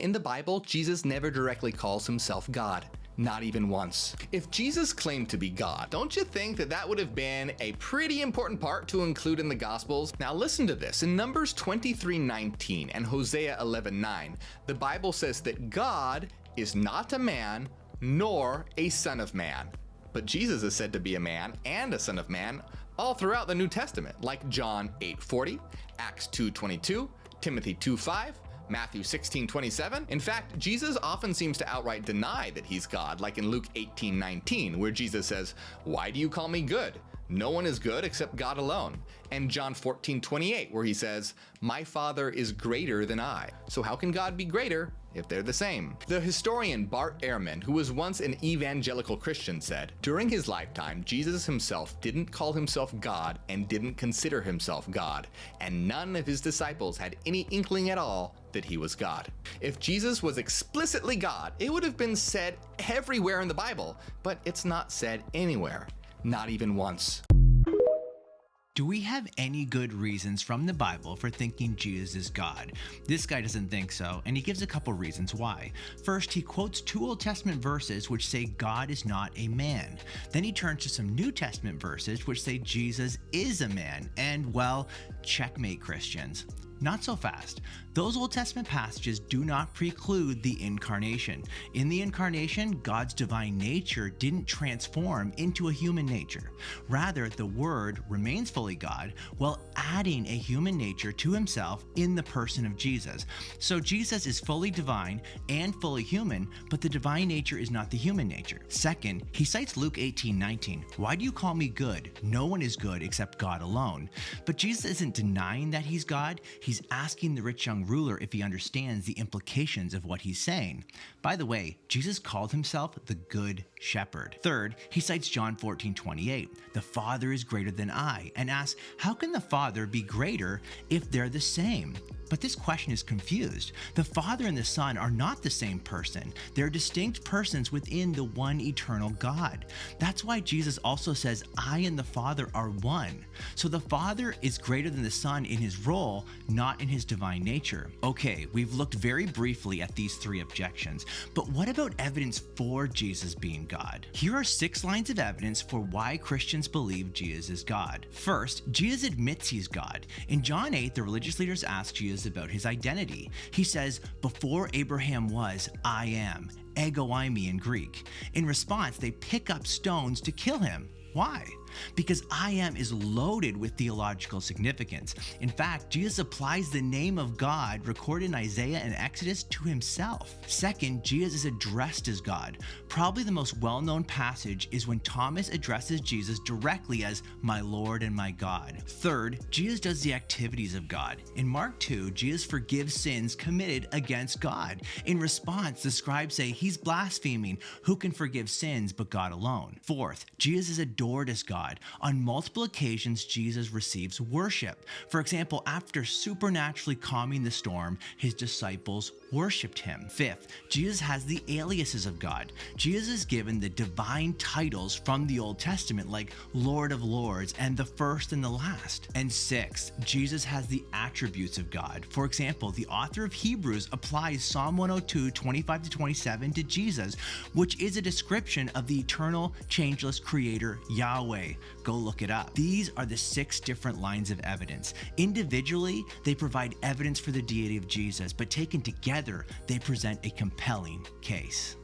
In the Bible, Jesus never directly calls himself God. Not even once. If Jesus claimed to be God, don't you think that that would have been a pretty important part to include in the Gospels? Now listen to this. In Numbers 23:19 and Hosea 11:9, the Bible says that God is not a man nor a son of man. But Jesus is said to be a man and a son of man all throughout the New Testament, like John 8:40, Acts 2:22, Timothy 2:5, Matthew 16:27. In fact, Jesus often seems to outright deny that he's God, like in Luke 18:19, where Jesus says, "Why do you call me good? No one is good except God alone." And John 14:28, where he says, "My Father is greater than I." So how can God be greater if they're the same? The historian Bart Ehrman, who was once an evangelical Christian, said, during his lifetime, Jesus himself didn't call himself God and didn't consider himself God, and none of his disciples had any inkling at all that he was God. If Jesus was explicitly God, it would have been said everywhere in the Bible, but it's not said anywhere, not even once. Do we have any good reasons from the Bible for thinking Jesus is God? This guy doesn't think so, and he gives a couple reasons why. First, he quotes 2 Old Testament verses which say God is not a man. Then he turns to some New Testament verses which say Jesus is a man, and well, checkmate, Christians. Not so fast. Those Old Testament passages do not preclude the incarnation. In the incarnation, God's divine nature didn't transform into a human nature. Rather, the Word remains fully God while adding a human nature to himself in the person of Jesus. So Jesus is fully divine and fully human, but the divine nature is not the human nature. Second, he cites Luke 18:19. Why do you call me good? No one is good except God alone. But Jesus isn't denying that he's God. He's asking the rich young ruler if he understands the implications of what he's saying. By the way, Jesus called himself the Good Shepherd. Third, he cites John 14:28. The Father is greater than I, and asks, how can the Father be greater if they're the same? But this question is confused. The Father and the Son are not the same person. They're distinct persons within the one eternal God. That's why Jesus also says, I and the Father are one. So the Father is greater than the Son in his role, not in his divine nature. Okay, we've looked very briefly at these 3 objections, but what about evidence for Jesus being God? Here are 6 lines of evidence for why Christians believe Jesus is God. First, Jesus admits he's God. In John 8, the religious leaders ask Jesus about his identity. He says, before Abraham was, I am, ego eimi in Greek. In response, they pick up stones to kill him. Why? Because I am is loaded with theological significance. In fact, Jesus applies the name of God recorded in Isaiah and Exodus to himself. Second, Jesus is addressed as God. Probably the most well-known passage is when Thomas addresses Jesus directly as my Lord and my God. Third, Jesus does the activities of God. In Mark 2, Jesus forgives sins committed against God. In response, the scribes say he's blaspheming. Who can forgive sins but God alone? Fourth, Jesus is adored as God. On multiple occasions, Jesus receives worship. For example, after supernaturally calming the storm, his disciples worshiped him. Fifth, Jesus has the aliases of God. Jesus is given the divine titles from the Old Testament like Lord of Lords and the First and the Last. And sixth, Jesus has the attributes of God. For example, the author of Hebrews applies Psalm 102, 25-27 to Jesus, which is a description of the eternal, changeless creator Yahweh. Go look it up. These are the 6 different lines of evidence. Individually, they provide evidence for the deity of Jesus, but taken together, they present a compelling case.